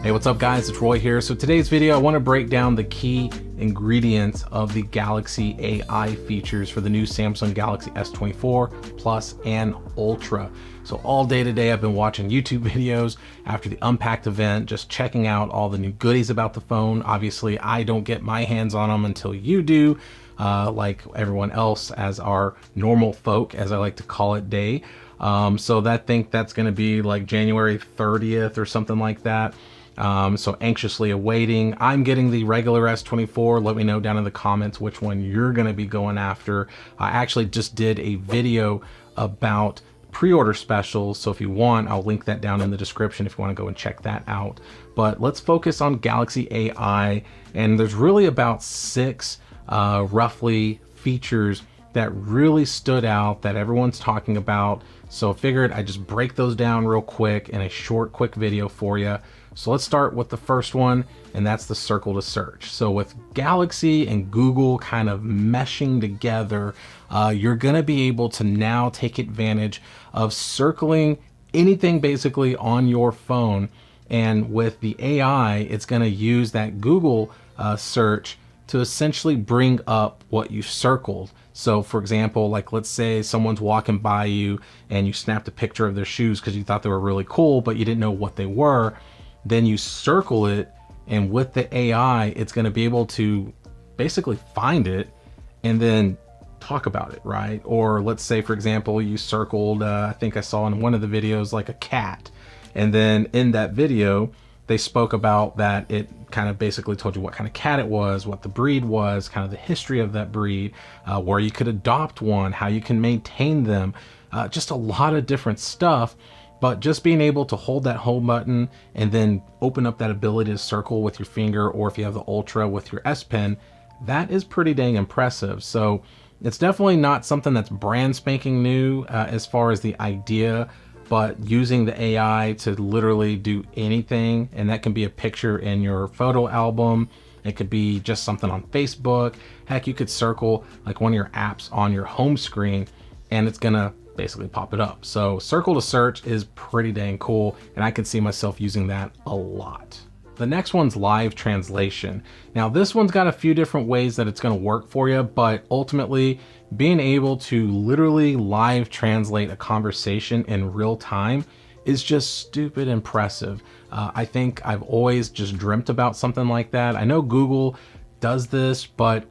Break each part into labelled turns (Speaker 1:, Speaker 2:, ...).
Speaker 1: Hey, what's up guys? It's Roy here. So today's video, I want to break down the key ingredients of the Galaxy AI features for the new Samsung Galaxy S24 Plus and Ultra. So all day today, I've been watching YouTube videos after the Unpacked event, just checking out all the new goodies about the phone. Obviously, I don't get my hands on them until you do, like everyone else as our normal folk, as I like to call it, day. So I think that's going to be like January 30th or something like that. So anxiously awaiting. I'm getting the regular S24. Let me know down in the comments which one you're going to be going after. I actually just did a video about pre-order specials, so if you want, I'll link that down in the description if you want to go and check that out. But let's focus on Galaxy AI, and there's really about six roughly features that really stood out that everyone's talking about. So I figured I'd just break those down real quick in a short, quick video for you. So let's start with the first one, and that's the circle to search. So with Galaxy and Google kind of meshing together, you're gonna be able to now take advantage of circling anything basically on your phone. And with the AI, it's gonna use that Google search to essentially bring up what you circled. So for example, like let's say someone's walking by you and you snapped a picture of their shoes because you thought they were really cool, but you didn't know what they were. Then you circle it, and with the AI, it's going to be able to basically find it and then talk about it, right? Or let's say, for example, you circled, I think I saw in one of the videos, like a cat. And then in that video, they spoke about that it kind of basically told you what kind of cat it was, what the breed was, kind of the history of that breed, where you could adopt one, how you can maintain them, just a lot of different stuff. But just being able to hold that home button and then open up that ability to circle with your finger, or if you have the Ultra with your S Pen, that is pretty dang impressive. So it's definitely not something that's brand spanking new as far as the idea, but using the AI to literally do anything, and that can be a picture in your photo album. It could be just something on Facebook. Heck, you could circle like one of your apps on your home screen and it's gonna basically pop it up. So circle to search is pretty dang cool, and I can see myself using that a lot. The next one's live translation. Now this one's got a few different ways that it's going to work for you, but ultimately being able to literally live translate a conversation in real time is just stupid impressive. I think I've always just dreamt about something like that. I know Google does this, but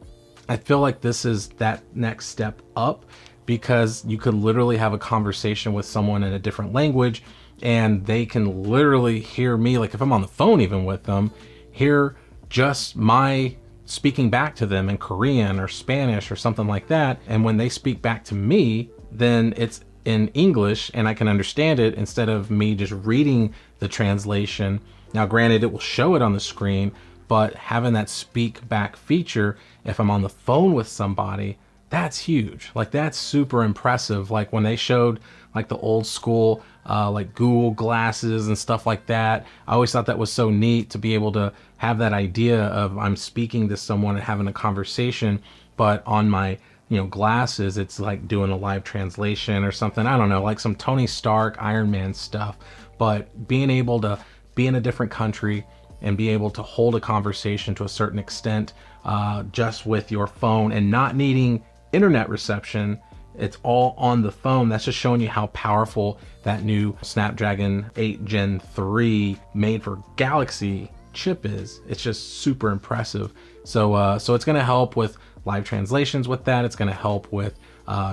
Speaker 1: I feel like this is that next step up, because you could literally have a conversation with someone in a different language and they can literally hear me, like if I'm on the phone even with them, hear just my speaking back to them in Korean or Spanish or something like that. And when they speak back to me, then it's in English and I can understand it instead of me just reading the translation. Now granted, it will show it on the screen, but having that speak back feature, if I'm on the phone with somebody, that's huge. Like that's super impressive. Like when they showed like the old school like Google glasses and stuff like that, I always thought that was so neat to be able to have that idea of I'm speaking to someone and having a conversation, but on my glasses it's like doing a live translation or something. I don't know, like some Tony Stark Iron Man stuff. But being able to be in a different country and be able to hold a conversation to a certain extent just with your phone and not needing internet reception, it's all on the phone. That's just showing you how powerful that new Snapdragon 8 Gen 3 made for Galaxy chip is. It's just super impressive. So it's going to help with live translations with that. It's going to help with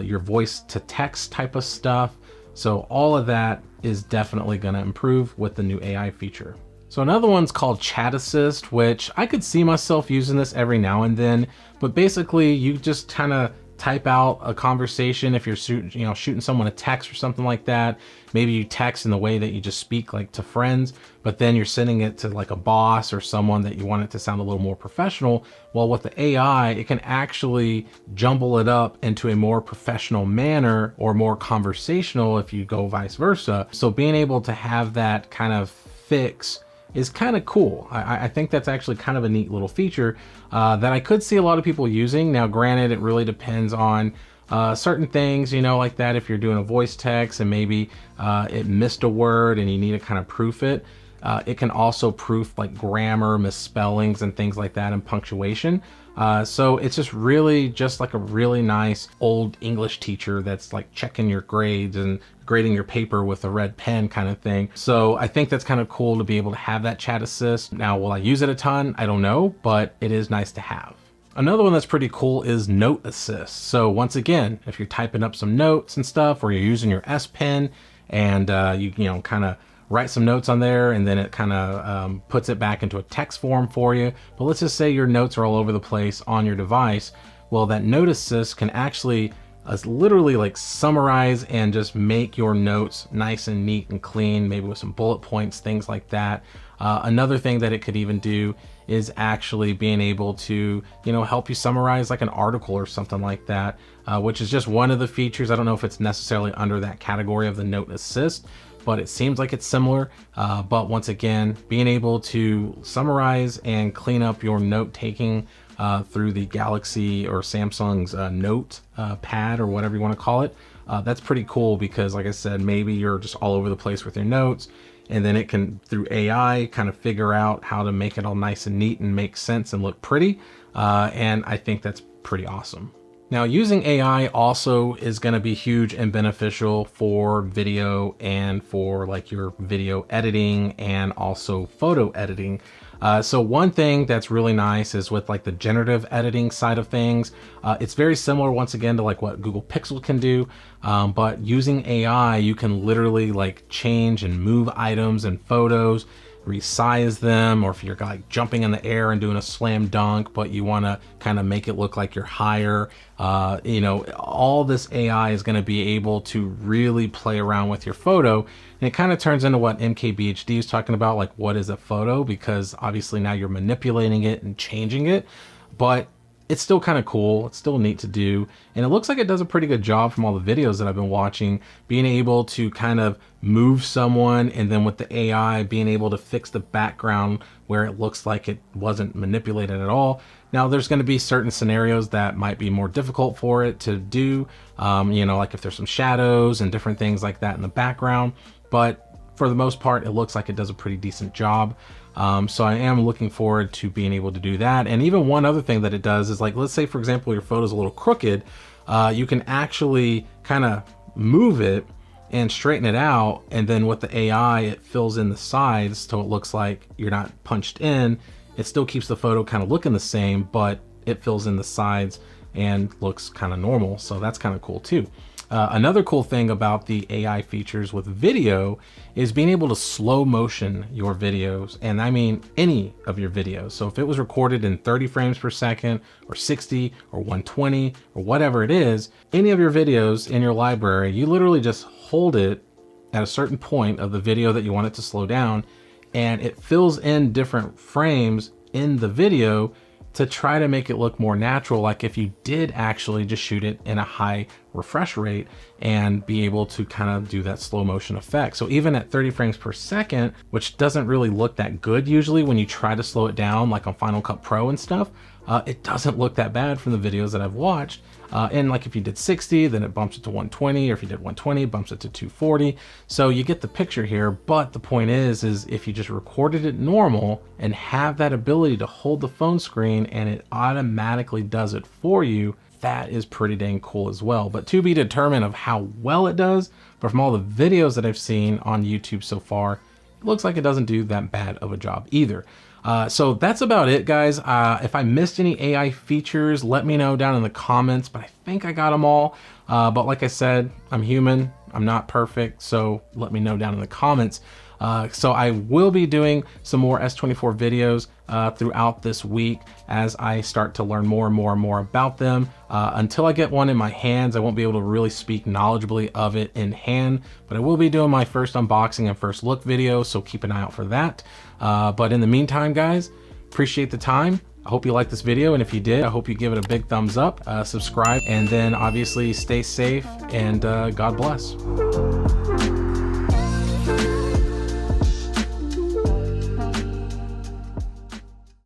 Speaker 1: your voice to text type of stuff. So all of that is definitely going to improve with the new AI feature. So another one's called Chat Assist, which I could see myself using this every now and then, but basically you just kind of type out a conversation. If you're shooting someone a text or something like that, maybe you text in the way that you just speak like to friends, but then you're sending it to like a boss or someone that you want it to sound a little more professional. Well, with the AI, it can actually jumble it up into a more professional manner or more conversational if you go vice versa. So being able to have that kind of fix is kind of cool. I think that's actually kind of a neat little feature that I could see a lot of people using. Now, granted, it really depends on certain things, like that. If you're doing a voice text and maybe it missed a word and you need to kind of proof it, It can also proof like grammar, misspellings, and things like that, and punctuation. So it's just really just like a really nice old English teacher that's like checking your grades and grading your paper with a red pen kind of thing. So I think that's kind of cool to be able to have that chat assist. Now, will I use it a ton? I don't know, but it is nice to have. Another one that's pretty cool is Note Assist. So once again, if you're typing up some notes and stuff, or you're using your S Pen and you know, kind of write some notes on there, and then it kind of puts it back into a text form for you. But let's just say your notes are all over the place on your device. Well, that Note Assist can actually literally like summarize and just make your notes nice and neat and clean, maybe with some bullet points, things like that. Another thing that it could even do is actually being able to, you know, help you summarize like an article or something like that, which is just one of the features. I don't know if it's necessarily under that category of the Note Assist, but it seems like it's similar. But once again, being able to summarize and clean up your note taking through the Galaxy or Samsung's Note pad or whatever you want to call it, that's pretty cool, because like I said, maybe you're just all over the place with your notes, and then it can, through AI, kind of figure out how to make it all nice and neat and make sense and look pretty. And I think that's pretty awesome. Now, using AI also is going to be huge and beneficial for video and for like your video editing and also photo editing. So one thing that's really nice is with like the generative editing side of things. It's very similar once again to like what Google Pixel can do, but using AI, you can literally like change and move items and photos, resize them, or if you're like jumping in the air and doing a slam dunk, but you want to kind of make it look like you're higher, you know, all this AI is going to be able to really play around with your photo. And it kind of turns into what MKBHD is talking about, like what is a photo, because obviously now you're manipulating it and changing it, but it's still kind of cool. It's still neat to do. And it looks like it does a pretty good job from all the videos that I've been watching, being able to kind of move someone, and then with the AI being able to fix the background where it looks like it wasn't manipulated at all. Now, there's going to be certain scenarios that might be more difficult for it to do, you know, like if there's some shadows and different things like that in the background. But for the most part, it looks like it does a pretty decent job. So I am looking forward to being able to do that. And even one other thing that it does is, like, let's say, for example, your photo's a little crooked, you can actually kind of move it and straighten it out. And then with the AI, it fills in the sides so it looks like you're not punched in. It still keeps the photo kind of looking the same, but it fills in the sides and looks kind of normal. So that's kind of cool too. Another cool thing about the AI features with video is being able to slow motion your videos, and I mean any of your videos. So if it was recorded in 30 frames per second or 60 or 120 or whatever it is, any of your videos in your library, you literally just hold it at a certain point of the video that you want it to slow down, and it fills in different frames in the video to try to make it look more natural, like if you did actually just shoot it in a high refresh rate and be able to kind of do that slow motion effect. So even at 30 frames per second, which doesn't really look that good usually when you try to slow it down, like on Final Cut Pro and stuff, it doesn't look that bad from the videos that I've watched. And like if you did 60, then it bumps it to 120, or if you did 120, it bumps it to 240. So you get the picture here, but the point is if you just recorded it normal and have that ability to hold the phone screen and it automatically does it for you, that is pretty dang cool as well. But to be determined of how well it does, but from all the videos that I've seen on YouTube so far, it looks like it doesn't do that bad of a job either. So that's about it, guys. If I missed any AI features, let me know down in the comments, but I think I got them all. But like I said, I'm human, I'm not perfect, so let me know down in the comments. So I will be doing some more S24 videos throughout this week as I start to learn more and more about them. Until I get one in my hands, I won't be able to really speak knowledgeably of it in hand, but I will be doing my first unboxing and first look video, so keep an eye out for that. But in the meantime, guys, appreciate the time. I hope you liked this video, and if you did, I hope you give it a big thumbs up, subscribe, and then obviously stay safe, and God bless.